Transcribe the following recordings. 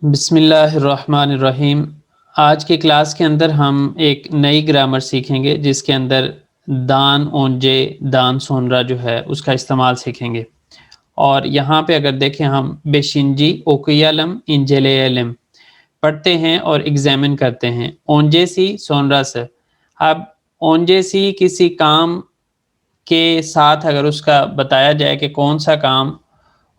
बिस्मिल्लाहिर्रहमानिर्रहीम। आज की क्लास के अंदर हम एक नई ग्रामर सीखेंगे जिसके अंदर दान ओंजे दान सोनरा जो है उसका इस्तेमाल सीखेंगे। और यहाँ पे अगर देखें हम बेशिंजी ओकियालम इंजेलेलम पढ़ते हैं और एग्जामिन करते हैं। ओंजे सी सोनरा से। अब ओंजे सी किसी काम के साथ अगर उसका बताया जाए कि कौन सा काम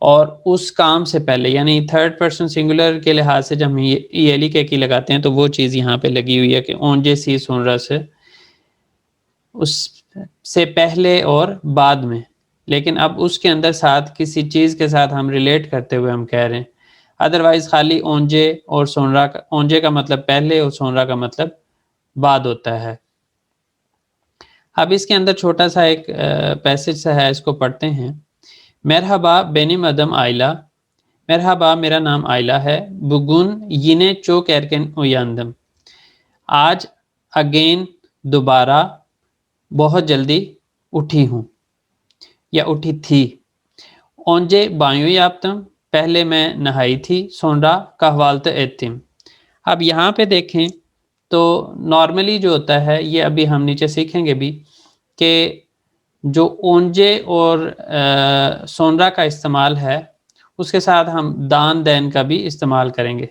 और उस काम से पहले यानी थर्ड पर्सन सिंगुलर के लिहाज से जब हम ये एली के की लगाते हैं तो वो चीज़ यहाँ पे लगी हुई है कि ओंजे सी सुनरा से उससे पहले और बाद में। लेकिन अब उसके अंदर साथ किसी चीज़ के साथ हम रिलेट करते हुए हम कह रहे हैं। अदरवाइज खाली ओंजे और सोनरा का, ओंजे का मतलब पहले और सोनरा का मतलब बाद होता है। अब इसके अंदर छोटा सा एक पैसेज सा है, इसको पढ़ते हैं। मरहबा बेनिम अदम आइला। मरहबा मेरा नाम आइला है। बुगुन यिने चोक एरकन उयांदम। आज अगेन दोबारा बहुत जल्दी उठी हूँ या उठी थी। ओंजे बायु याप्तम पहले मैं नहाई थी। सोनरा कहवालत एतिम। अब यहाँ पे देखें तो नॉर्मली जो होता है ये अभी हम नीचे सीखेंगे भी कि जो ओंजे और सोनरा का इस्तेमाल है उसके साथ हम दान दैन का भी इस्तेमाल करेंगे।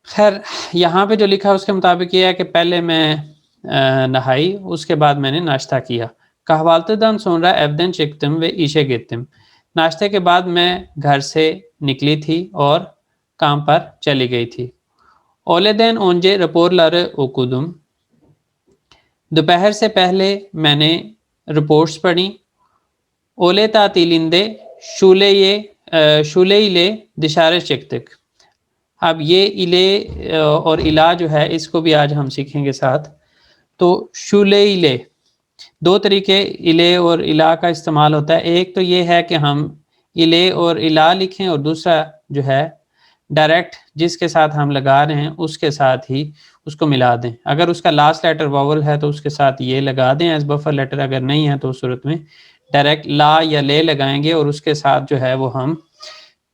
खैर यहाँ पे जो लिखा है उसके मुताबिक ये है कि पहले मैं नहाई, उसके बाद मैंने नाश्ता किया। कहवालतदान सोनरा एवदन चिकतम व ईशे गितम। नाश्ते के बाद मैं घर से निकली थी और काम पर चली गई थी। ओलेदैन ओंजे रपोर लारे ओकुदुम। दोपहर से पहले मैंने रिपोर्ट्स पढ़ी। ओले तातिलिंदे शूले इले दिशारे चिकतिक। अब ये इले और इला जो है इसको भी आज हम सीखेंगे साथ। तो शूले इले दो तरीके इले और इला का इस्तेमाल होता है। एक तो ये है कि हम इले और इला लिखें और दूसरा जो है डायरेक्ट जिसके साथ हम लगा रहे हैं उसके साथ ही उसको मिला दें। अगर उसका लास्ट लेटर वावल है तो उसके साथ ये लगा दें एज बफर लेटर, अगर नहीं है तो उस सूरत में डायरेक्ट ला या ले लगाएंगे और उसके साथ जो है वो हम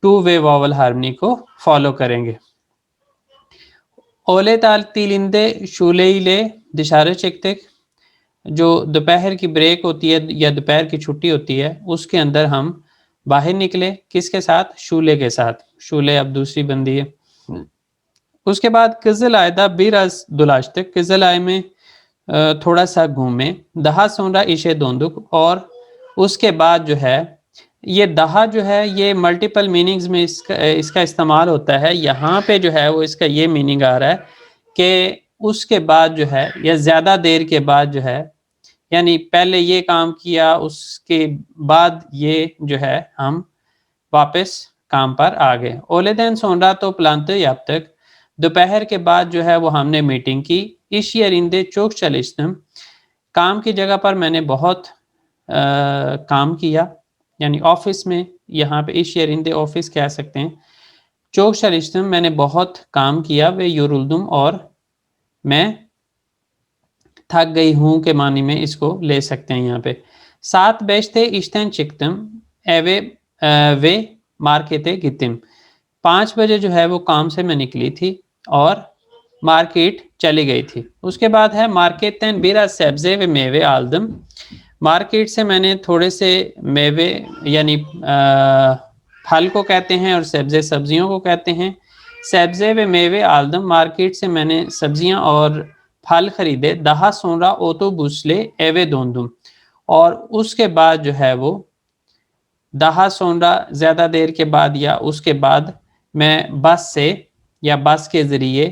टू वे वावल हार्मनी को फॉलो करेंगे। ओले ताल तिलिंदे शूलेइले दिशारे चिकतिक। जो दोपहर की ब्रेक होती है या दोपहर की छुट्टी होती है उसके अंदर हम बाहर निकले। किसके साथ? शूले के साथ। शूले अब दूसरी बंदी है। उसके बाद किजल आयदा बिरस दुलाश्तक। किजल आय में थोड़ा सा घूमे। दहा सोनरा इशे दोंदुक। और उसके बाद जो है ये दहा जो है ये मल्टीपल मीनिंग्स में इसका इस्तेमाल होता है। यहाँ पे जो है वो इसका ये मीनिंग आ रहा है कि उसके बाद जो है या ज़्यादा देर के बाद जो है, यानी पहले ये काम किया उसके बाद ये जो है हम वापस काम पर आ गए। ओलेदैन सोनरा तो प्लांत अब तक। दोपहर के बाद जो है वो हमने मीटिंग की। इशियरिंदे चौक चलिश्तम। काम की जगह पर मैंने बहुत काम किया, यानी ऑफिस में। यहाँ पे इशियरिंदे ऑफिस कह सकते हैं। चौक चलिश्तम मैंने बहुत काम किया। वे यूरुलदुम और मैं थक गई हूँ के मानी में इसको ले सकते हैं यहाँ पे। 7 बेशते इश्तन चिकतम एवे वे मार्केटे गितिम। 5 बजे जो है वो काम से मैं निकली थी और मार्केट चली गई थी। उसके बाद है मार्केट तन बिरा सब्जे व मेवे आलदम। मार्केट से मैंने थोड़े से मेवे यानी फल को कहते हैं और सब्जे सब्जियों को कहते हैं। सब्जे व मेवे आलदम मार्केट से मैंने सब्जियां और फल खरीदे। दहा सोनरा ओतो बुसले एवे दोंदुम। और उसके बाद जो है वो दहा सोनरा ज़्यादा देर के बाद या उसके बाद मैं बस से या बस के ज़रिए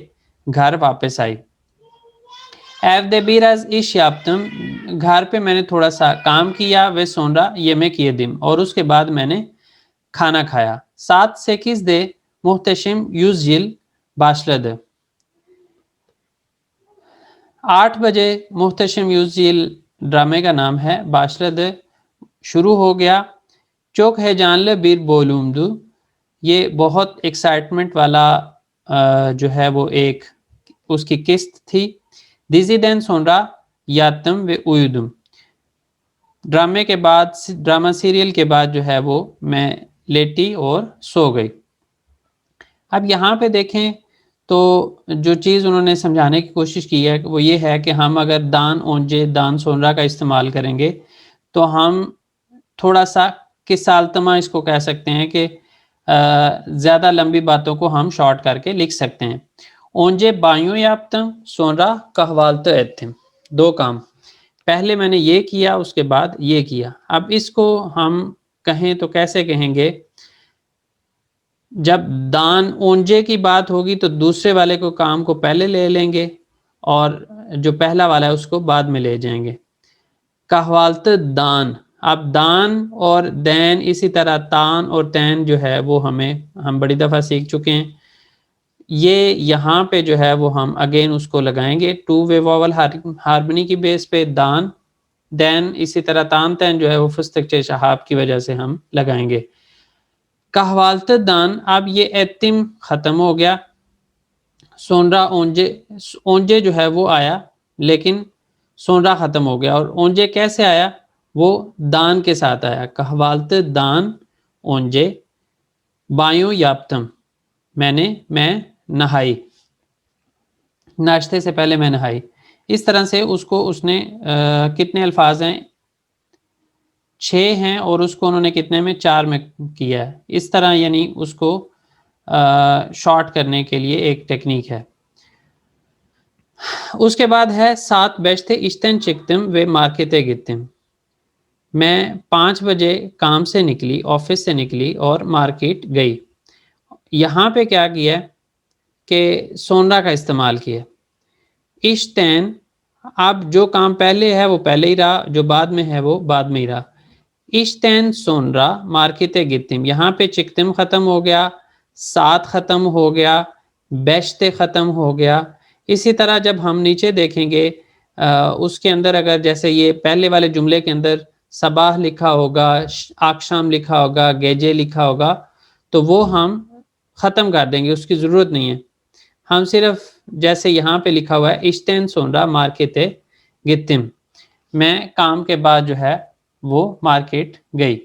घर वापस आई। एव दे बीराज इश याप्तम। घर पे मैंने थोड़ा सा काम किया। वे सोनरा ये मैं किए दिन। और उसके बाद मैंने खाना खाया। 7 से किस दे मुहतशिम यूजिल बाशलद। 8 बजे मुहतशिम यूजिल ड्रामे का नाम है। बाशलद शुरू हो गया। चौक है जानले बीर बोलूमदू। ये बहुत एक्साइटमेंट वाला जो है वो एक उसकी किस्त थी। दिजीदैन सोनरा यातम व उयुदुम। ड्रामे के बाद ड्रामा सीरियल के बाद जो है वो मैं लेटी और सो गई। अब यहाँ पे देखें तो जो चीज़ उन्होंने समझाने की कोशिश की है वो ये है कि हम अगर दान ओंजे दान सोनरा का इस्तेमाल करेंगे तो हम थोड़ा सा किसालतमा इसको कह सकते हैं कि ज़्यादा लंबी बातों को हम शॉर्ट करके लिख सकते हैं। ओंजे बायों याप्तम सोनरा कहवालत एथिम, दो काम, पहले मैंने ये किया उसके बाद ये किया। अब इसको हम कहें तो कैसे कहेंगे, जब दान ओंजे की बात होगी तो दूसरे वाले को काम को पहले ले लेंगे और जो पहला वाला है उसको बाद में ले जाएंगे। कहवालत दान, अब दान और दैन इसी तरह तान और तैन जो है वो हम बड़ी दफ़ा सीख चुके हैं। ये यहाँ पे जो है वो हम अगेन उसको लगाएंगे टू वे वॉवल हार्मनी की बेस पे दान दैन, इसी तरह तान तैन जो है वो फुस्तक चे शहाब की वजह से हम लगाएंगे। कहवालत दान, अब ये एतिम ख़त्म हो गया, सोनरा ओंजे, ओंजे जो है वो आया लेकिन सोनरा ख़त्म हो गया। और ओंजे कैसे आया, वो दान के साथ आया। कहवालत दान ओंजे बायों याप्तम, मैं नहाई, नाश्ते से पहले मैं नहाई। इस तरह से उसको उसने कितने अल्फाज हैं, 6 हैं और उसको उन्होंने कितने में 4 में किया है। इस तरह यानी उसको शॉर्ट करने के लिए एक टेक्निक है। उसके बाद है 7 बेश्ते इश्तन चिकतिम वे मार्केटे गितिम, मैं 5 बजे काम से निकली, ऑफिस से निकली और मार्केट गई। यहाँ पे क्या किया कि सोनरा का इस्तेमाल किया। इश्तैन, अब जो काम पहले है वो पहले ही रहा, जो बाद में है वो बाद में ही रहा। इश्तैन सोनरा मार्केटे गितिम, यहाँ पे चिकतिम ख़त्म हो गया, 7 ख़त्म हो गया, बेश्ते ख़त्म हो गया। इसी तरह जब हम नीचे देखेंगे उसके अंदर अगर जैसे ये पहले वाले जुमले के अंदर सबाह लिखा होगा, आकशाम लिखा होगा, गेजे लिखा होगा, तो वो हम ख़त्म कर देंगे, उसकी ज़रूरत नहीं है। हम सिर्फ जैसे यहाँ पे लिखा हुआ है इश्तैन सोनरा मार्केटे गितिम, मैं काम के बाद जो है वो मार्केट गई।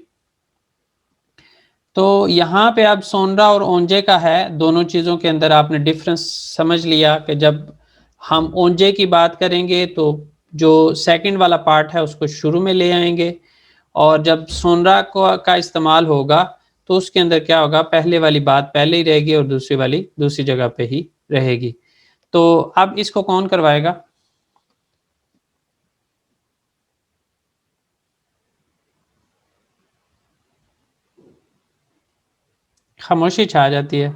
तो यहाँ पे अब सोनरा और ओंजे का है, दोनों चीज़ों के अंदर आपने डिफरेंस समझ लिया कि जब हम ओंजे की बात करेंगे तो जो सेकंड वाला पार्ट है उसको शुरू में ले आएंगे, और जब सोनरा का इस्तेमाल होगा तो उसके अंदर क्या होगा, पहले वाली बात पहले ही रहेगी और दूसरी वाली दूसरी जगह पे ही रहेगी। तो अब इसको कौन करवाएगा? खामोशी छा जाती है,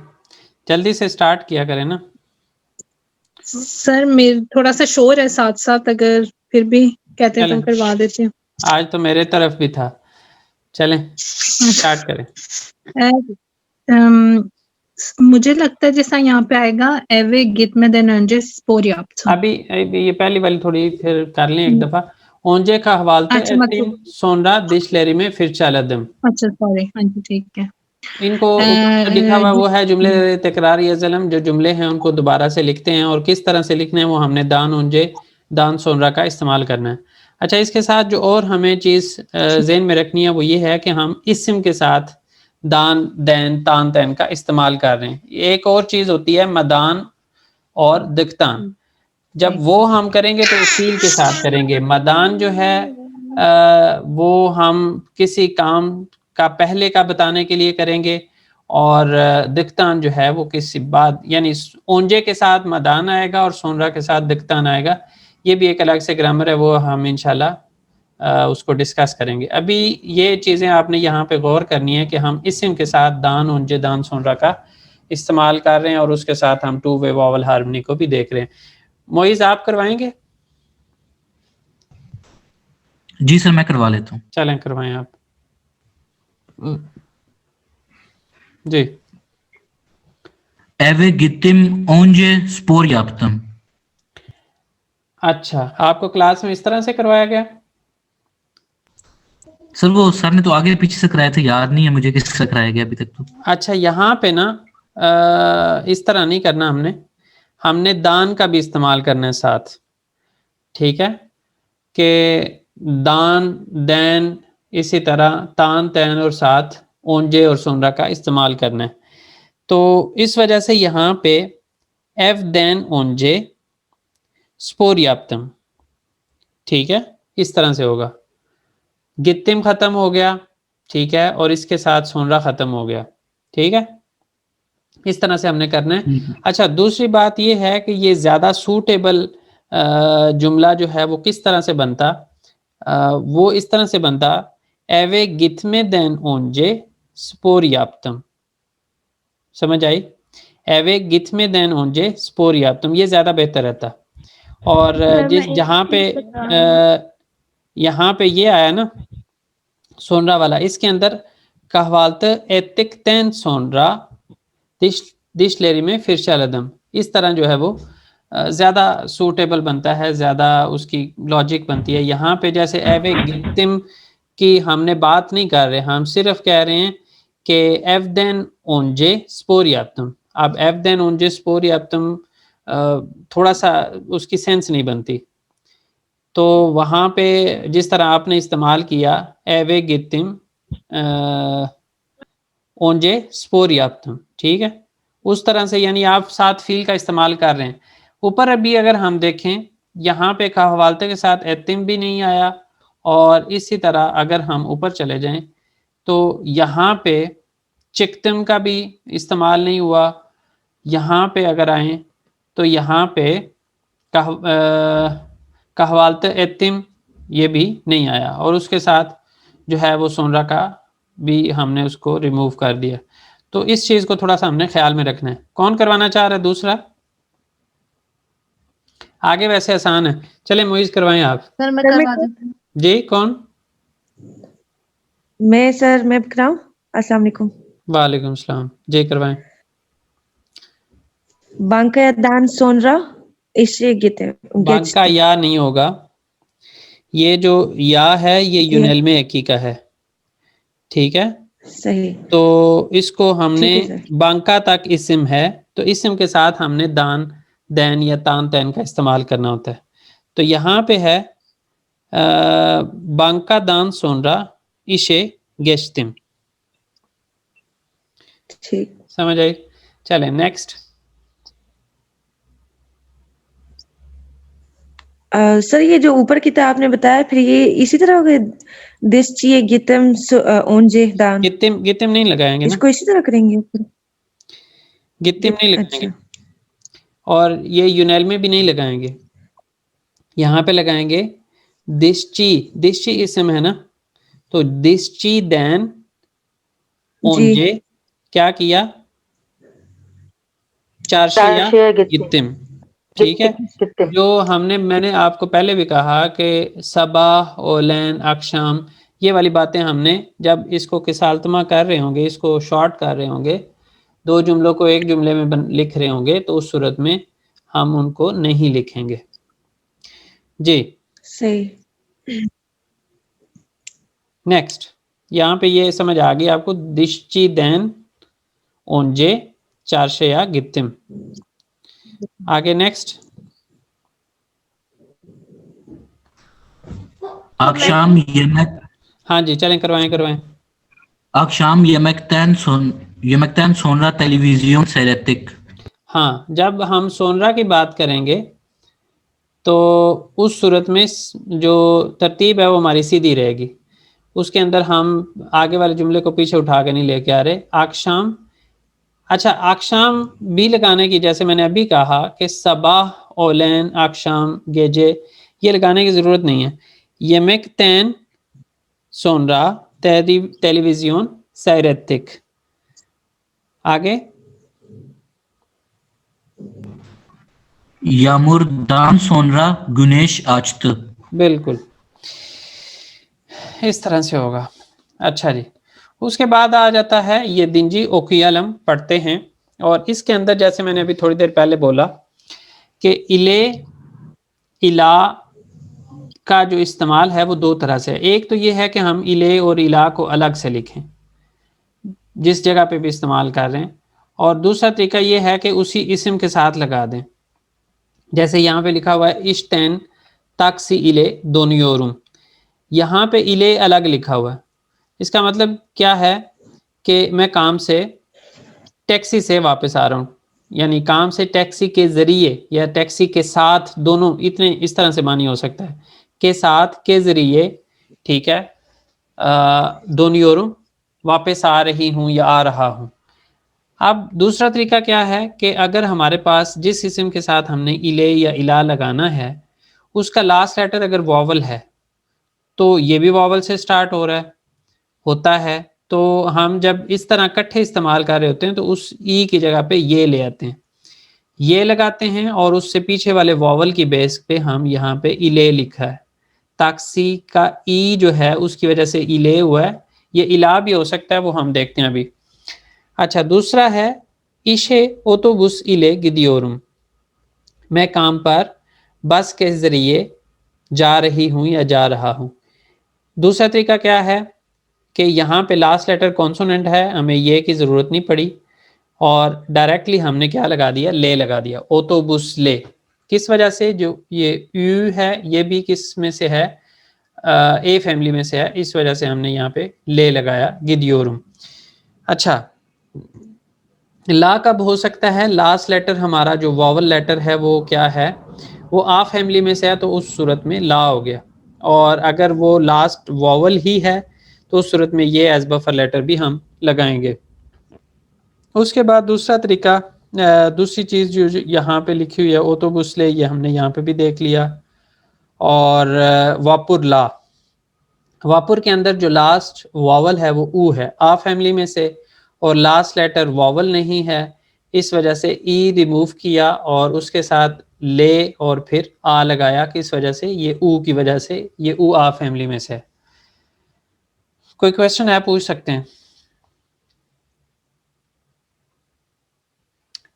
जल्दी से स्टार्ट किया करें ना। सर मेरे थोड़ा सा शोर है साथ साथ, अगर फिर भी कहते हैं तो चलें, करवा देते हैं। आज तो मेरे तरफ भी था, चलें स्टार्ट करें। मुझे लगता है जैसा यहाँ पे आएगा एवे गित में देन अंजे स्पोरियाप्त। अभी ये पहली वाली थोड़ी फिर कर लें एक दफा। ओंजे का हवालते अच्छा एतिम मतलब सोनरा दिशलेरी में फिर चालदम, अच्छा सॉरी, हाँ जी ठीक है। इनको ऊपर जो लिखा हुआ है वो है जुमले तकरार या जलम, जो जुमले हैं उनको दोबारा से लिखते हैं और किस तरह से लिखने हैं वो हमने दान ओंजे दान सोनरा का इस्तेमाल करना है। अच्छा, इसके साथ जो और हमें चीज़ ज़हन में रखनी है वो ये है कि हम इस्म के साथ दान दैन तान तैन का इस्तेमाल कर रहे हैं। एक और चीज़ होती है मदान और दिक्तान, जब वो हम करेंगे तो फील के साथ करेंगे। मदान जो है वो हम किसी काम का पहले का बताने के लिए करेंगे, और दिक्तान जो है वो किसी बाद, यानी ओंजे के साथ मदान आएगा और सोनरा के साथ दिक्तान आएगा। ये भी एक अलग से ग्रामर है, वो हम इंशाल्लाह उसको डिस्कस करेंगे। अभी ये चीज़ें आपने यहाँ पे गौर करनी है कि हम इस्म के साथ दान ओंजे दान सोनरा का इस्तेमाल कर रहे हैं और उसके साथ हम टू वे वॉवल हार्मनी को भी देख रहे हैं। मोइज आप करवाएंगे? जी सर, मैं करवा लेता हूँ। चलें करवाएं आप जी। एवे गितिम ओंजे स्पोरियाप्तम। अच्छा, आपको क्लास में इस तरह से करवाया गया? सर वो सर ने तो आगे पीछे से कराया था, याद नहीं है मुझे किससे कराया गया अभी तक तो। अच्छा, यहाँ पे ना इस तरह नहीं करना, हमने दान का भी इस्तेमाल करना है साथ, ठीक है, कि दान दैन इसी तरह तान तैन और साथ ओंजे और सोनरा का इस्तेमाल करना है। तो इस वजह से यहाँ पे एफ देन ओंजे स्पोरियाप्तम, ठीक है, इस तरह से होगा। गित्तिम खत्म हो गया, ठीक है, और इसके साथ सोनरा खत्म हो गया, ठीक है, इस तरह से हमने करना है। ठीक है। अच्छा, दूसरी बात ये है कि ये ज़्यादा सूटेबल जुमला जो है वो किस तरह से बनता, वो इस तरह से बनता, एवे गिथमे देन ओंजे स्पोरियाप्तम, समझ आई? एवे गिथमे देन ओंजे स्पोरियाप्तम, ये ज़्यादा बेहतर रहता। और सर, जिस मैं एक जहाँ पे चीज बता रही हूँ। यहाँ पे ये आया ना सोनरा वाला, इसके अंदर कहवालत एतिक तैन सोनरा दिश लेरी में फिर शालदम, इस तरह जो है वो ज़्यादा सूटेबल बनता है, ज़्यादा उसकी लॉजिक बनती है। यहाँ पे जैसे एवे गितिम की हमने बात नहीं कर रहे, हम सिर्फ कह रहे हैं कि एफ देन ओंजे स्पोरियाप्तम। अब एफ देन ओंजे स्पोरियाप्तम थोड़ा सा उसकी सेंस नहीं बनती, तो वहाँ पे जिस तरह आपने इस्तेमाल किया एवे गितिम ओंजे स्पोरियाप्तम, ठीक है, उस तरह से यानी आप साथ फील का इस्तेमाल कर रहे हैं। ऊपर अभी अगर हम देखें, यहाँ पे कहवालते के साथ एतिम भी नहीं आया, और इसी तरह अगर हम ऊपर चले जाएं तो यहाँ पे चिकतिम का भी इस्तेमाल नहीं हुआ। यहाँ पे अगर आए तो यहाँ पे कहवालते एतिम ये भी नहीं आया, और उसके साथ जो है वो सोनरा का भी हमने उसको रिमूव कर दिया। तो इस चीज़ को थोड़ा सा हमने ख्याल में रखना है। कौन करवाना चाह रहा है दूसरा? आगे वैसे आसान है, चले मुइज करवाएं आप। सर, मैं करवा देती हूँ। जी, कौन? मैं कराऊं? अस्सलाम वालेकुम। वालेकुम सलाम, जी करवाएं। Banka dan sonra işe Banka geçtim. या नहीं होगा, ये जो या है ये यूनेल में एकी का है, ठीक है, सही। तो इसको हमने ठीक है सर। बांका तक इस्म है, तो इस्म के साथ हमने दान दैन या तान तैन का इस्तेमाल करना होता है। तो यहाँ पे है बांका दान सोनरा इशे गेश्तिम, ठीक। समझ आई? चले नेक्स्ट। सर ये जो ऊपर की तरह आपने बताया, फिर ये इसी तरह होगा, दिसचिए गितम ओंजे दान, गितिम गितिम नहीं लगाएंगे ना, इसको इसी तरह करेंगे ऊपर? गितिम नहीं लगाएंगे, अच्छा, और ये यूनेल में भी नहीं लगाएंगे, यहाँ पे लगाएंगे दिश्ची। दिश्ची इसम है ना, तो दिश्ची दैन जी। ओंजे क्या किया, चारशिया गितिम, ठीक है। जो मैंने आपको पहले भी कहा कि सबाह ओलैन अक्षाम, ये वाली बातें हमने जब इसको किसालतमा कर रहे होंगे, इसको शॉर्ट कर रहे होंगे, दो जुमलों को एक जुमले में लिख रहे होंगे, तो उस सूरत में हम उनको नहीं लिखेंगे। जी सही। नेक्स्ट, यहाँ पे ये समझ आ गई आपको, दिश्ची दैन ओंजे चारशया गितिम। आगे नेक्स्ट। Akşam yemek हाँ जी, चलें करवाएं। akşam yemekten sonra televizyon seyrettik. हाँ, जब हम सोनरा की बात करेंगे तो उस सूरत में जो तरतीब है वो हमारी सीधी रहेगी, उसके अंदर हम आगे वाले जुमले को पीछे उठा के नहीं लेके आ रहे। आक्षाम, अच्छा आक्षाम भी लगाने की, जैसे मैंने अभी कहा कि सबाह ओलैन आक्षाम गेजे, ये लगाने की ज़रूरत नहीं है। यमेक तैन सोनरा टेलीविज़न सैरतिक। आगे Yağmurdan sonra güneş açtı. बिल्कुल इस तरह से होगा। अच्छा जी, उसके बाद आ जाता है ये दिनजी ओकियालम पढ़ते हैं, और इसके अंदर जैसे मैंने अभी थोड़ी देर पहले बोला कि इले इला का जो इस्तेमाल है वो दो तरह से है। एक तो ये है कि हम इले और इला को अलग से लिखें जिस जगह पे भी इस्तेमाल कर रहे हैं, और दूसरा तरीका ये है कि उसी इस्म के साथ लगा दें। जैसे यहाँ पे लिखा हुआ है इश्तैन ताक्सी इले दोनियोरुम, यहाँ पे इले अलग लिखा हुआ है। इसका मतलब क्या है कि मैं काम से टैक्सी से वापस आ रहा हूँ, यानी काम से टैक्सी के ज़रिए या टैक्सी के साथ, दोनों इतने इस तरह से मानी हो सकता है, के साथ, के ज़रिए, ठीक है, दोनों ओरों वापस आ रही हूँ या आ रहा हूँ। अब दूसरा तरीका क्या है कि अगर हमारे पास जिस इस्म के साथ हमने इले या इला लगाना है उसका लास्ट लेटर अगर वॉवल है तो ये भी वॉवल से स्टार्ट हो रहा है होता है, तो हम जब इस तरह इकट्ठे इस्तेमाल कर रहे होते हैं तो उस ई की जगह पे ये ले आते हैं, ये लगाते हैं और उससे पीछे वाले वॉवल की बेस पे हम यहाँ पे इले लिखा है, ताक्सी का ई जो है उसकी वजह से इले हुआ है, ये इला भी हो सकता है, वो हम देखते हैं अभी। अच्छा, दूसरा है इशे ओटोबुस इले गिदियोरुम, मैं काम पर बस के ज़रिए जा रही हूँ या जा रहा हूँ। दूसरा तरीका क्या है कि यहाँ पे लास्ट लेटर कॉन्सोनेंट है, हमें ये की ज़रूरत नहीं पड़ी और डायरेक्टली हमने क्या लगा दिया, ले लगा दिया, ओटोबुस ले। किस वजह से, जो ये यू है ये भी किस में से है, ए फैमिली में से है, इस वजह से हमने यहाँ पे ले लगाया, गिदियोरुम। अच्छा, ला कब हो सकता है, लास्ट लेटर हमारा जो वॉवल लेटर है वो क्या है, वो आ फैमिली में से है, तो उस सूरत में ला हो गया, और अगर वो लास्ट वॉवल ही है तो उस सूरत में ये एज बफर लेटर भी हम लगाएंगे। उसके बाद दूसरा तरीका, दूसरी चीज़ जो यहाँ पे लिखी हुई है ओटोबुसले, ये हमने यहाँ पे भी देख लिया, और वापुर ला, वापुर के अंदर जो लास्ट वॉवल है वो ऊ है, आ फैमिली में से, और लास्ट लेटर वॉवल नहीं है, इस वजह से ई रिमूव किया और उसके साथ ले और फिर आ लगाया, किस वजह से, ये ऊ की वजह से, ये ऊ आ फैमिली में से है। कोई क्वेश्चन है, पूछ सकते हैं?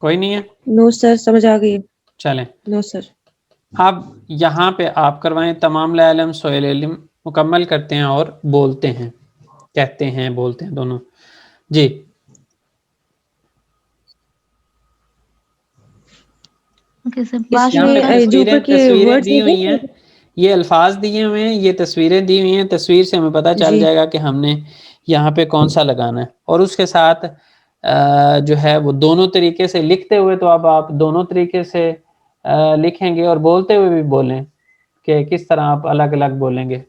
कोई नहीं है? नो सर, समझ आ गई। चलें, नो सर। अब यहाँ पे आप करवाएं, तमाम लाइलम सोयल इल्म मुकम्मल करते हैं और बोलते हैं, कहते हैं, बोलते हैं, दोनों। जी, ओके सर, यहाँ पे इसमें जो ऊपर के तस्वीरें वर्ड्स दी हुई हैं, ये अल्फाज दिए हुए हैं, ये तस्वीरें दी हुई हैं, तस्वीर से हमें पता चल जी। जाएगा कि हमने यहाँ पे कौन सा लगाना है, और उसके साथ जो है वो दोनों तरीके से लिखते हुए, तो अब आप दोनों तरीके से लिखेंगे और बोलते हुए भी बोलें कि किस तरह आप अलग अलग बोलेंगे,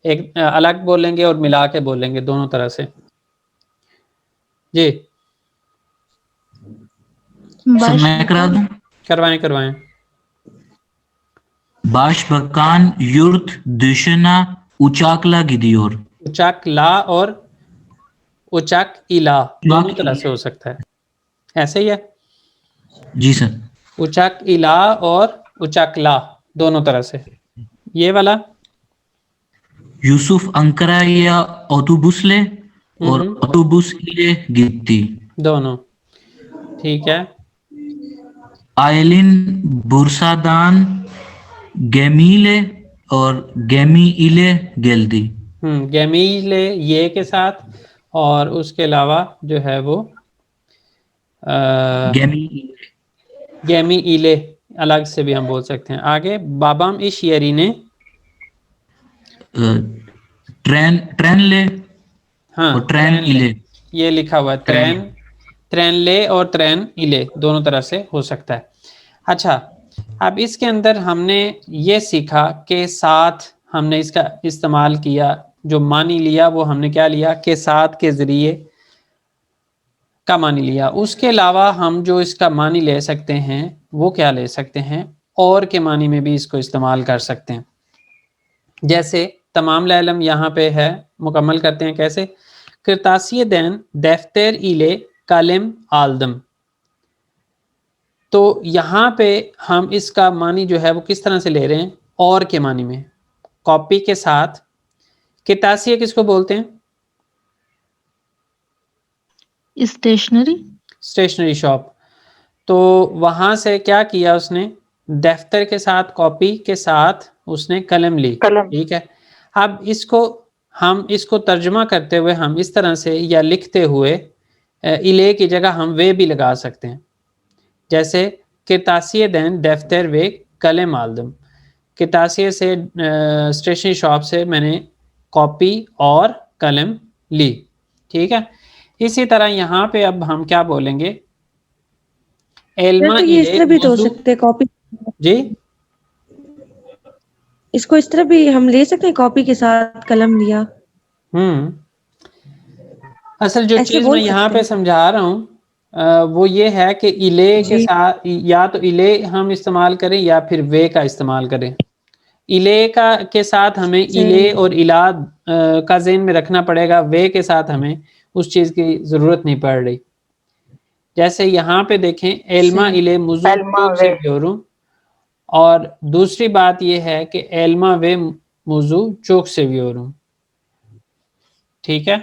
एक अलग बोलेंगे और मिला के बोलेंगे, दोनों तरह से। जी, सर मैं करा दूं? करवाएं करवाएं। Başbakan yurt dışına uçakla gidiyor. उचाक ला और उचाक इला दोनों उचाक तरह से हो सकता है, ऐसे ही है, जी सर। उचाक इला और उचाक ला दोनों तरह से। ये वाला Yusuf Ankara'ya otobüsle और otobüs ile gitti. दोनों ठीक है। Aylin Bursa'dan gemiyle और gemi ile geldi. गमीले ये के साथ, और उसके अलावा जो है वो गैमी इले अलग से भी हम बोल सकते हैं। आगे बाबाम इश यरी ने ट्रेन ले हाँ और ट्रेन इले, ये लिखा हुआ है, ट्रेन, ट्रेन ले और ट्रेन इले दोनों तरह से हो सकता है। अच्छा, अब इसके अंदर हमने ये सीखा कि साथ हमने इसका इस्तेमाल किया, जो मानी लिया वो हमने क्या लिया, के साथ के ज़रिए का मानी लिया। उसके अलावा हम जो इसका मानी ले सकते हैं वो क्या ले सकते हैं, और के मानी में भी इसको इस्तेमाल कर सकते हैं। जैसे तमाम लाइलम यहाँ पे है, मुकम्मल करते हैं कैसे, किरतासी दैन दफ्तर इले कलम आलदम, तो यहाँ पे हम इसका मानी जो है वो किस तरह से ले रहे हैं, और के मानी में, कॉपी के साथ। किरतासी किसको बोलते हैं, स्टेशनरी, स्टेशनरी शॉप, तो वहां से क्या किया उसने, दफ्तर के साथ, कॉपी के साथ उसने कलम ली, ठीक है। अब इसको हम इसको तर्जुमा करते हुए हम इस तरह से, या लिखते हुए इले की जगह हम वे भी लगा सकते हैं, जैसे किरतासी दैन दफ्तर वे कलम आलदम, किरतासी से स्टेशनरी शॉप से मैंने कॉपी और कलम ली, ठीक है। इसी तरह यहाँ पे अब हम क्या बोलेंगे सर एल्मा तो ये इस इले तरह भी तो हो मुजु सकते हैं कॉपी, जी इसको इस तरह भी हम ले सकते हैं, कॉपी के साथ कलम लिया, असल जो ऐसे चीज मैं बोल यहाँ सकते पे हैं। समझा रहा हूँ वो ये है कि इले के जी साथ या तो इले हम इस्तेमाल करें या फिर वे का इस्तेमाल करें। इले का के साथ हमें इले सही, और इला का ज़हन में रखना पड़ेगा, वे के साथ हमें उस चीज़ की ज़रूरत नहीं पड़ रही। जैसे यहाँ पे देखें एल्मा सही, इले मुजु चोक से व्योरुम, और दूसरी बात ये है कि एल्मा वे मुजु चोक से व्योरुम। ठीक है,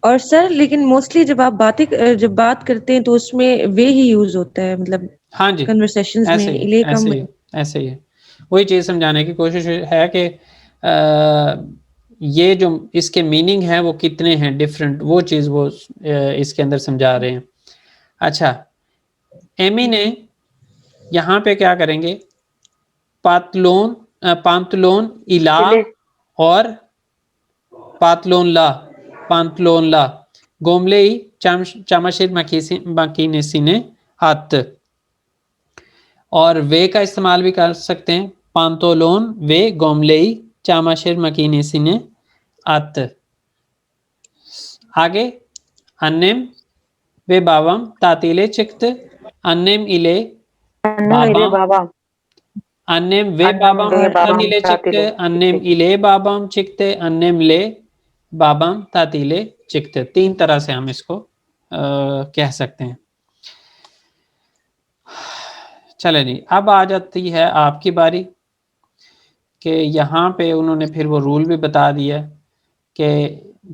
और सर लेकिन मोस्टली जब आप जब बात करते हैं तो उसमें वे ही यूज होता है, मतलब हाँ जी, कन्वर्सेशंस में ऐसे ही इले ऐसे कम। ही ऐसे ही वही चीज़ समझाने की कोशिश है कि ये जो इसके मीनिंग है वो कितने हैं डिफरेंट, वो चीज़ वो इसके अंदर समझा रहे हैं। अच्छा, एमी ने यहाँ पे क्या करेंगे, पातलोन पांतलोन इला और पातलोन ला, पांतलोन ला गोमलेई चामाशिर माकीनेसी ने हाथ, और वे का इस्तेमाल भी कर सकते हैं, पांतोलोन वे गोमलेई चामाशिर माकीनेसी ने आत। आगे अन्नेम वे बाबम तातीले चिक्त, अन्नेम इले बाबम, अन्नेम वे बाबम और तातीले चिक्त, अन्नेम इले बाबम चिकते, अन्नेम ले बाबम तातीले चिकते। तीन तरह से हम इसको कह सकते हैं। चले जी, अब आ जाती है आपकी बारी कि यहाँ पे उन्होंने फिर वो रूल भी बता दिया कि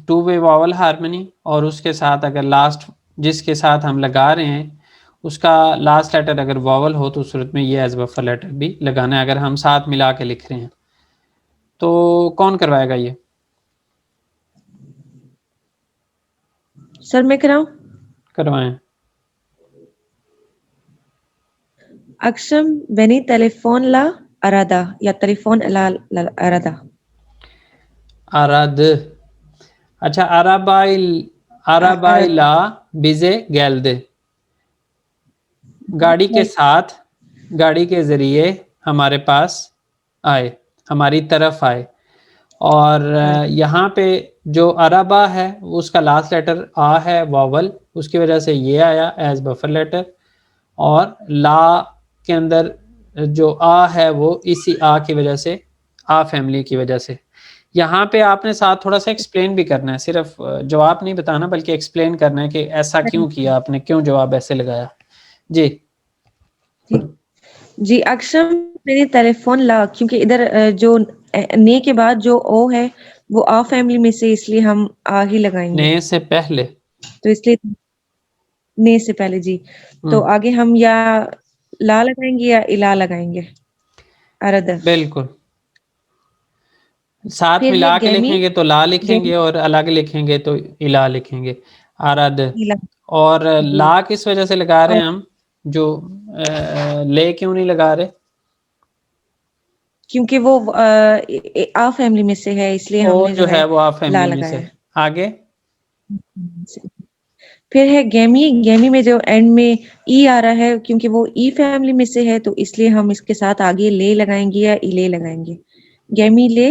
टू वे वावल हारमोनी, और उसके साथ अगर लास्ट जिसके साथ हम लगा रहे हैं उसका लास्ट लेटर अगर वावल हो तो उस सूरत में ये एज बफर लेटर भी लगाना है, अगर हम साथ मिला के लिख रहे हैं। तो कौन करवाएगा ये? सर मैं कराऊं? करवाएं। अक्षम बेनी टेलीफोन ला अरादा या टेलीफोन ला अरादा। आराद, अच्छा आराबाइल, आराबाइला बिजे गैल्दे, गाड़ी के साथ, गाड़ी के ज़रिए हमारे पास आए, हमारी तरफ आए। और यहाँ पे जो अरबा है उसका लास्ट लेटर आ है वावल, उसकी वजह से ये आया एज बफर लेटर, और ला के अंदर जो आ है वो इसी आ की वजह से, आ फैमिली की वजह से। यहाँ पे आपने साथ थोड़ा सा एक्सप्लेन भी करना है, सिर्फ जवाब नहीं बताना बल्कि एक्सप्लेन करना है कि ऐसा क्यों किया आपने, क्यों जवाब ऐसे लगाया। जी जी अक्षम बेनी टेलीफोन ला, क्योंकि इधर जो ने के बाद जो ओ है वो आ फैमिली में से, इसलिए हम आ ही लगाएंगे। ने से पहले, तो इसलिए ने से पहले जी, तो आगे हम या ला लगाएंगे या इला लगाएंगे। अरद, बिल्कुल साथ फिर है मिला के गैमी, लिखेंगे तो ला गैमी लिखेंगे और अलग लिखेंगे तो इला लिखेंगे, आरद। इला और जी, ला किस वजह से लगा रहे और हैं हम, जो ले क्यों नहीं लगा रहे? क्योंकि वो आ फैमिली में से है, इसलिए ओ हमने जो जो है है वो आप ला फैमिली में लगाया से। है। आगे फिर है गैमी, गैमी में जो एंड में ई आ रहा है, क्योंकि वो ई फैमिली में से है, तो इसलिए हम इसके साथ आगे ले लगाएंगे या इले लगाएंगे। गैमी ले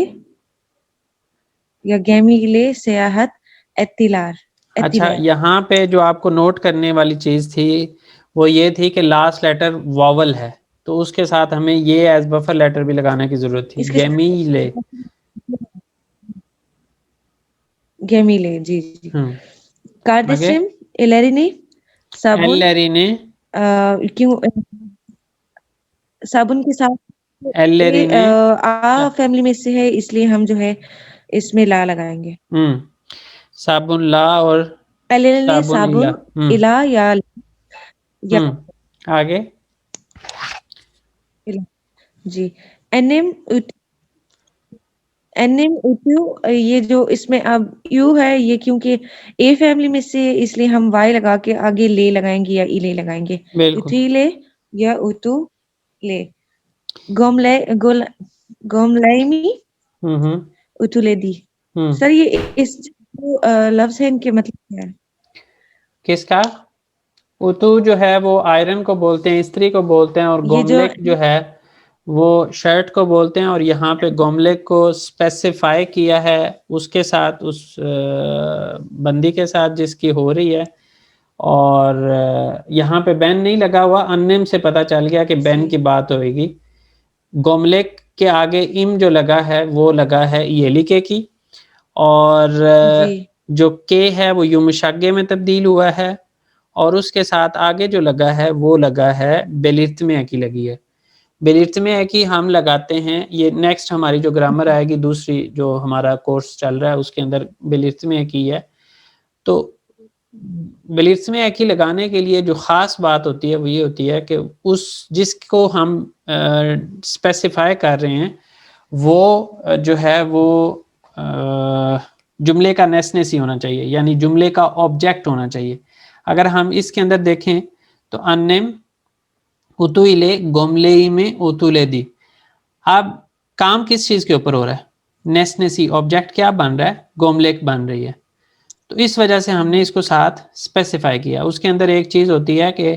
या गैमी ले सेयाहत एतिलार, अच्छा, एतिलार। यहाँ पे जो आपको नोट करने वाली चीज़ थी वो ये थी कि लास्ट लेटर वॉवल है, तो उसके साथ हमें ये एज बफर लेटर भी लगाने की ज़रूरत थी, इसके गेमीले। गैमी ले जी जी। आगे कार्डिसिम इलेरिनी साबुन, एलेरिने, क्यों साबुन के साथ ये एलेरिने, आ फैमिली में से है, इसलिए हम जो है इसमें ला लगाएंगे। साबुन ला और एलेले साबुन इला। साबुन इला या आगे इला जी। एनिम एनिम उतु, ये जो इसमें अब यू है, ये क्योंकि ए फैमिली में से, इसलिए हम वाई लगा के आगे ले लगाएंगे या इले लगाएंगे। बिल्कुल उतीले या उतु ले। गोमले गोल गोमलाइमी उतुलेदी। सर ये इस लफ्ज है, इनके मतलब क्या है? किसका? उतु जो है वो आयरन को बोलते हैं, इस्त्री को बोलते हैं, और ये जो गोमलेक जो है वो शर्ट को बोलते हैं। और यहाँ पे गोमलेक को स्पेसिफाई किया है उसके साथ, उस बंदी के साथ जिसकी हो रही है। और यहाँ पे बैन नहीं लगा हुआ, अननेम से पता चल गया कि बैन की बात होगी। गोमलेक के आगे इम जो लगा है वो लगा है येलिके की, और जी जो के है वो युमशागे में तब्दील हुआ है, और उसके साथ आगे जो लगा है वो लगा है बेलिर्थमे की लगी है। बेलिर्थमे की हम लगाते हैं, ये नेक्स्ट हमारी जो ग्रामर आएगी दूसरी जो हमारा कोर्स चल रहा है उसके अंदर बेलिर्थमे की है। तो बेलिर्थमे की लगाने के लिए जो ख़ास बात होती है वो ये होती है कि उस जिसको हम स्पेसिफाई कर रहे हैं वो जो है वो जुमले का नेसनेसी होना चाहिए, यानी जुमले का ऑब्जेक्ट होना चाहिए। अगर हम इसके अंदर देखें तो अन्नेम उतुइले गोमलेई में उतुले दी। अब काम किस चीज़ के ऊपर हो रहा है? नेसनेसी, ऑब्जेक्ट क्या बन रहा है? गोमलेक बन रही है। तो इस वजह से हमने इसको साथ स्पेसिफाई किया। उसके अंदर एक चीज़ होती है कि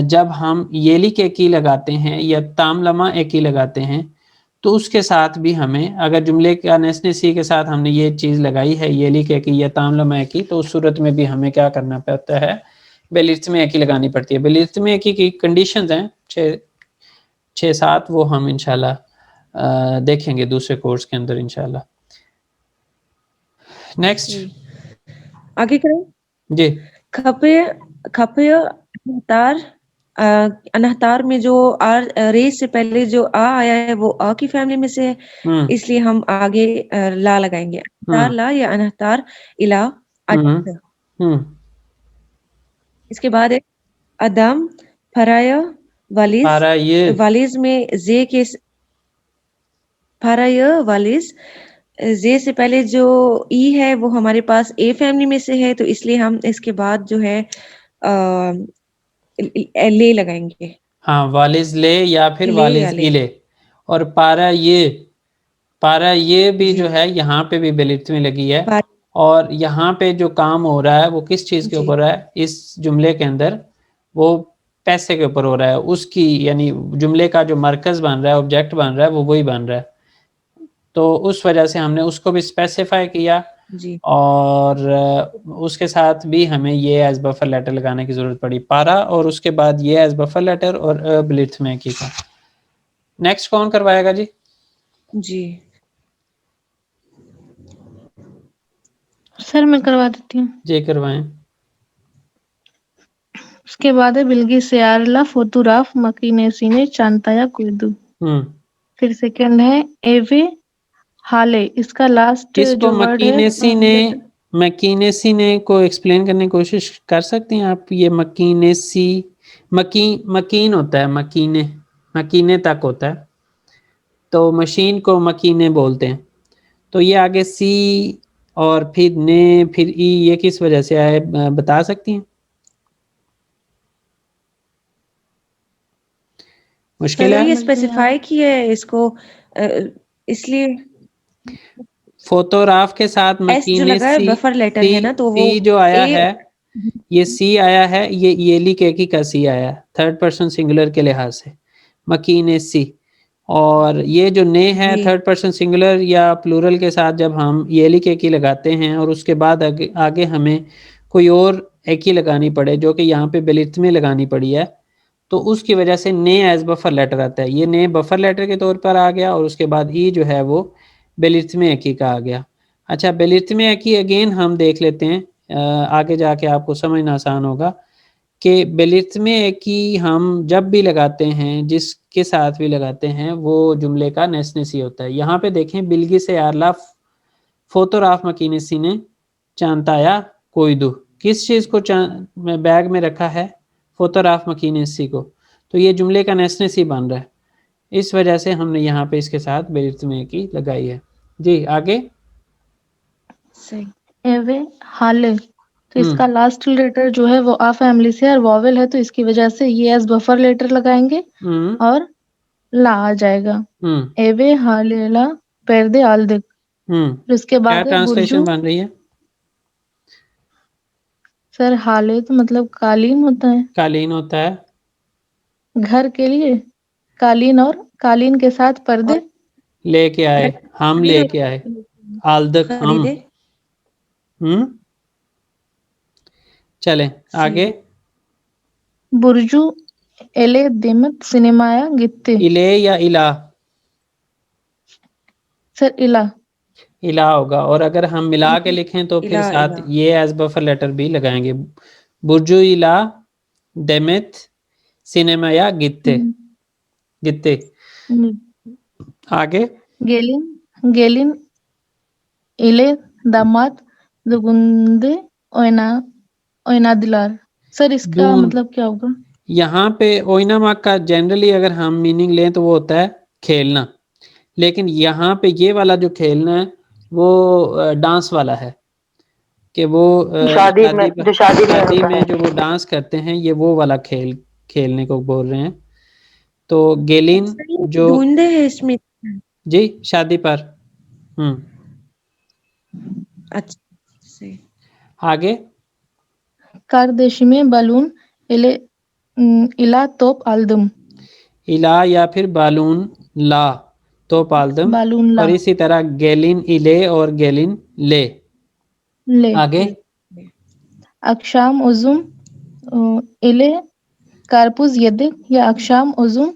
जब हम येलिक की लगाते हैं या तामलमा की लगाते हैं तो उसके साथ भी हमें, अगर जुमले का नेसनेसी के साथ हमने ये चीज़ लगाई है येलिक की या तामलमा की, तो उस सूरत में भी हमें क्या करना पड़ता है? बेलिर्थमे की लगानी पड़ती है। बेलिर्थमे की कंडीशंस हैं 6-7, वो हम इंशाल्लाह देखेंगे दूसरे कोर्स के अंदर इंशाल्लाह। नेक्स्ट आगे करें। जी। खपय खपय अनहतार अनहतार में जो आर रे से पहले जो आ आया है वो आ की फैमिली में से है, इसलिए हम आगे ला लगाएंगे। अनहतार ला या अनहतार इला अजद। इसके बाद है अदम फराया वालिज। वालिज में जे के फराया वालिज, जे से पहले जो ई है वो हमारे पास ए फैमिली में से है, तो इसलिए हम इसके बाद जो है ले लगाएंगे। हाँ, वालिज ले या फिर वालिज इले। और पारा ये भी जो है यहाँ पे भी बेलिफ्ट में लगी है। और यहाँ पे जो काम हो रहा है वो किस चीज़ के ऊपर है? इस जुमले के अंदर वो पैसे के ऊपर हो रहा है। उसकी यानी जुमले का जो मरकज़ बन रहा है, ऑब्जेक्ट बन रहा है, वो वही बन रहा है। तो उस वजह से हमने उसको भी स्पेसिफाई किया जी। और उसके साथ भी हमें ये एज बफर लेटर लगाने की ज़रूरत पड़ी, पारा, और उसके बाद ये एज बफर लेटर और बेलिर्थमे की का। नेक्स्ट कौन करवाएगा जी? जी सर मैं करवा देती हूँ। जी करवाएं। उसके बाद है बिल्गी सेयारला फोतुराफ मकीनेसी चांताया कुर्दू। फिर सेकंड है एवे हाले, इसका लास्ट इसको जो वर्ड है मकीनेसी ने को एक्सप्लेन करने की कोशिश कर सकती हैं आप? ये मकीनेसी, मकीन होता है, मकीने तक होता है, तो मशीन को मकीने बोलते हैं। तो ये आगे सी और फिर ने फिर ई, ये किस वजह से आए, बता सकती हैं? मुश्किल है। ये स्पेसिफाई किया है इसको, इसलिए फोटोग्राफ के साथ मकीने सी, बफर लेटर है ना, तो वो सी जो आया है, ये सी आया है, ये येलिक की का सी आया है थर्ड पर्सन सिंगुलर के लिहाज से, मकीने सी। और ये जो ने है थर्ड पर्सन सिंगुलर या प्लूरल के साथ जब हम येलिक की लगाते हैं और उसके बाद आगे हमें कोई और एक ही लगानी पड़े, जो कि यहाँ पे बेलिर्थमे लगानी पड़ी है, तो उसकी वजह से ने एज बफर लेटर आता है। ये ने बफर लेटर के तौर पर आ गया और उसके बाद ई जो है वो बेलिर्थमे की का आ गया। अच्छा, बेलिर्थमे की अगेन हम देख लेते हैं, आगे जाके आपको समझना आसान होगा कि बेलिर्थमे की हम जब भी लगाते हैं, जिसके साथ भी लगाते हैं, वो जुमले का नेसनेसी होता है। यहाँ पे देखें, बिल्गी से यारला फोटोग्राफ मकीनेसी ने चांताया कोईदू, किस चीज़ को बैग में रखा है? फोटोग्राफ मकीनेसी को। तो ये जुमले का नेसनेसी बन रहा है, इस वजह से हमने यहाँ पे इसके साथ बेलिर्थमे की लगाई है। जी आगे। सही। एवे हाले, तो इसका लास्ट लेटर जो है वो आ फैमिली से और वॉवेल है, तो इसकी वजह से ये एज बफर लेटर लगाएंगे और ला आ जाएगा। एवे हालेला पेरदे आलदिक। उसके बाद क्या ट्रांसलेशन बन रही है? सर हाले तो मतलब कालीन होता है कालीन होता है, घर के लिए, कालीन और कालीन के साथ पर्दे। लेके आए, हम लेके आए, आल्दक हम। खरीदे। चलें आगे। बुर्जू एले दिमत सिनेमाया गित्ते। इले या इला? सर इला। इला होगा, और अगर हम मिला के लिखें तो फिर इला साथ इला ये एज बफर लेटर भी लगाएंगे। बुर्जू इला डेमित सिनेमाया गित्ते, गित्ते। आगे। गेलिन गेलिन इले दामाद दुगुंदे ओयना ओयना दिलार। सर इसका दून, मतलब क्या होगा? यहाँ पे ओइनामाक का जनरली अगर हम मीनिंग लें तो वो होता है खेलना, लेकिन यहाँ पे ये वाला जो खेलना है वो डांस वाला है, कि वो शादी में, जो शादी में शादी होता में है। जो वो डांस करते हैं, ये वो वाला खेल खेलने को बोल रहे हैं। तो गेलिन अच्छा, ये जो, ढूंढे है इसमें। जी शादी पर। अच्छा सही। आगे। कारदेशी में बलून इले इला तोप आलदम। इला या फिर बालून ला तो पालदम, बालून ला और इसी तरह गेलिन इले और गेलिन ले। ले। आगे। अक्षाम उजुम इले कारपुज यदिक या अक्षाम उजुम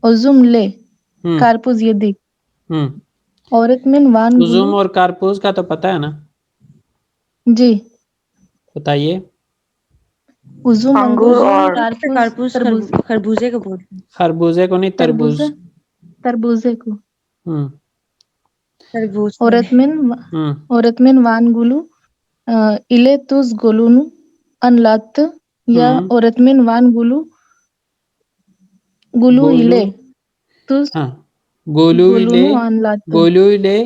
उजुम ले हम्म कारपुज यदिक। हम्म औरत में वान गुलू। उजुम और कारपूज का तो पता है ना, जी। बताइए। उजुम अंगूर अंगूर और कारपुज कारपूस तरबूज। खरबूजे को बोलते हैं। खरबूजे को नहीं, तरबूज। तरबूजा तरबूजे को। हम्म तरबूज को औरत में हम्म औरत में वान गुलू इले तुस गोलुनु अनलात या हम्म औरत में वान गुलू गुलू गोलू, इले तुस हाँ, गोलू इले, गोलुनु अनलात। गोलू इले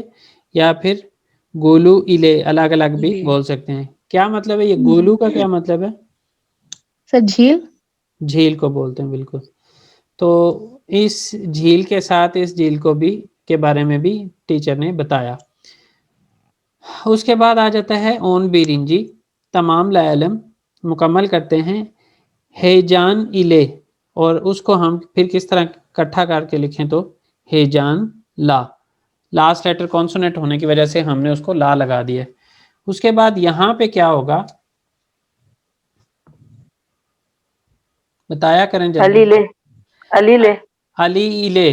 या फिर गोलू इले, अलग अलग भी इले। बोल सकते हैं। क्या मतलब है ये गोलू का, क्या मतलब है? सर झील। झील को बोलते हैं, बिल्कुल। तो इस झील के साथ इस झील को भी के बारे में भी टीचर ने बताया। उसके बाद आ जाता है ओन बीरिंजी, तमाम लायलम मुकम्मल करते हैं हेजान इले, और उसको हम फिर किस तरह इकट्ठा करके लिखें तो हेजान ला। लास्ट लेटर कॉन्सोनेंट होने की वजह से हमने उसको ला लगा दिया। उसके बाद यहाँ पे क्या होगा, बताया करें अली ले, जल्दी। अली ले, अली इले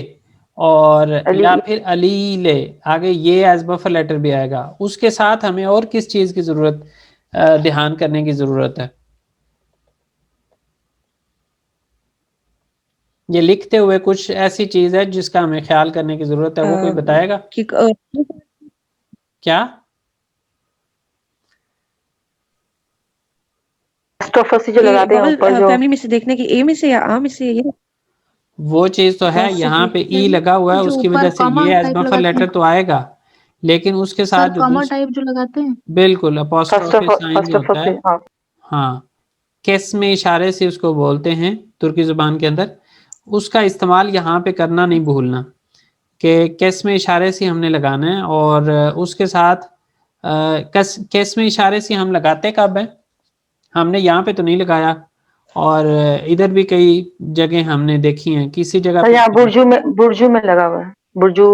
और अली या फिर अली इले, आगे ये एज बफर लेटर भी आएगा। उसके साथ हमें और किस चीज़ की ज़रूरत, ध्यान करने की ज़रूरत है? ये लिखते हुए कुछ ऐसी चीज़ है जिसका हमें ख्याल करने की ज़रूरत है, वो कोई बताएगा? क्या? एस्ट्रोफसी जो ये लगाते हैं वॉवल ऊपर जो। फैमिली में से देखने की ए में से या आ में से ये वो चीज़ तो है, यहाँ पे ई लगा हुआ है, जो उसकी ऊपर वजह से कॉमा ये एज टाइप बफर लगाते लेटर हैं। तो आएगा, लेकिन उसके साथ सर जो कॉमा टाइप जो लगाते हैं। बिल्कुल अपोस्ट्रोफी साइन फर्स्ट जो होता है, फसी, हाँ। हाँ, किस में इशारे से उसको बोलते हैं तुर्की ज़ुबान के अंदर, उसका इस्तेमाल यहाँ पे करना नहीं भूलना, कि किस में इशारे से हमने लगाना है। और उसके साथ किस में इशारे से हम लगाते कब है, हमने यहाँ पे तो नहीं लगाया, और इधर भी कई जगह हमने देखी हैं, किसी जगह और पे यहाँ बुर्जू में लगा हुआ है, बुर्जू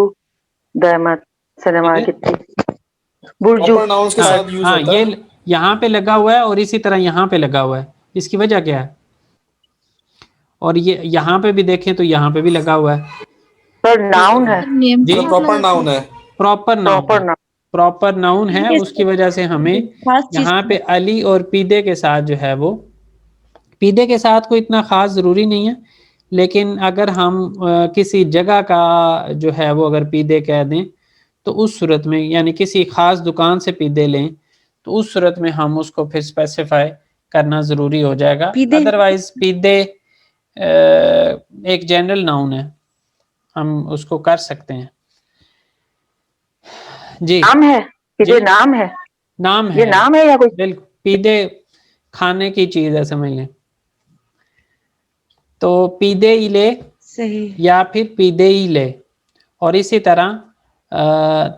दहमत सिनेमा किधर? कितनी, बुर्जू। प्रॉपर नाउन्स के हाँ साथ यूज हाँ, होता ये है। यहाँ पे लगा हुआ है और इसी तरह यहाँ पे लगा हुआ है, इसकी वजह क्या है? और ये यहाँ पे भी देखें तो यहाँ पे भी लगा हुआ है। सर नाउन है, सर नेम जी, के मतलब साथ प्रॉपर लगाते नाउन हैं। है। प्रॉपर नाउन है, प्रॉपर नाउन। प्रॉपर नाउन है, उसकी वजह से हमें खास चीज यहाँ पे अली और पीदे के साथ जो है वो, पीदे के साथ कोई इतना ख़ास ज़रूरी नहीं है, लेकिन अगर हम किसी जगह का जो है वो अगर पीदे कह दें तो उस सूरत में, यानी किसी ख़ास दुकान से पीदे लें तो उस सूरत में हम उसको फिर स्पेसिफाई करना ज़रूरी हो जाएगा। पीदे अदरवाइज़ पीदे एक जनरल नाउन है, हम उसको कर सकते हैं। जी नाम है, जी, ये नाम है, नाम ये है, नाम है या कोई। बिल्कुल पीदे खाने की चीज़ है, समझ लें। तो पीदे इले सही। या फिर पीदे इले, और इसी तरह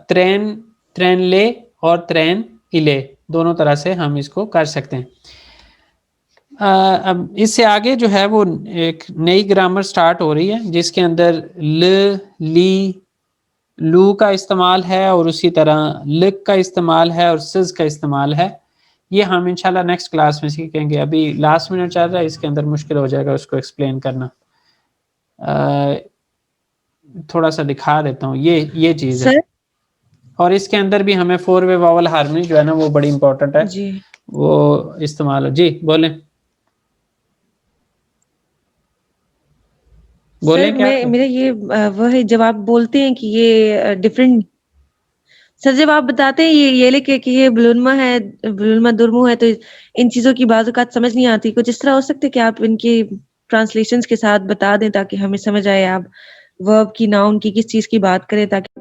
त्रेन त्रेन ले और त्रेन इले, दोनों तरह से हम इसको कर सकते हैं। अब इससे आगे जो है वो एक नई ग्रामर स्टार्ट हो रही है जिसके अंदर ल, ली, लू का इस्तेमाल है और उसी तरह लिक का इस्तेमाल है और सिज का इस्तेमाल है। ये हम इंशाल्लाह नेक्स्ट क्लास में सीखेंगे। अभी लास्ट मिनट चल रहा है, इसके अंदर मुश्किल हो जाएगा उसको एक्सप्लेन करना। थोड़ा सा दिखा देता हूँ, ये चीज़ है। और इसके अंदर भी हमें 4 वे वावल हार्मनी जो है ना वो बड़ी इंपॉर्टेंट है जी। वो इस्तेमाल हो। जी बोलें सर मेरा ये वह है जब आप बोलते हैं कि ये डिफरेंट, सर जब आप बताते हैं ये लेके कि ये ब्लूनमा है, ब्लूनमा दुर्मु है, तो इन चीजों की बात समझ नहीं आती। कुछ इस तरह हो सकते कि आप इनकी ट्रांसलेशंस के साथ बता दें ताकि हमें समझ आए आप वर्ब की नाउन की किस चीज की बात करें ताकि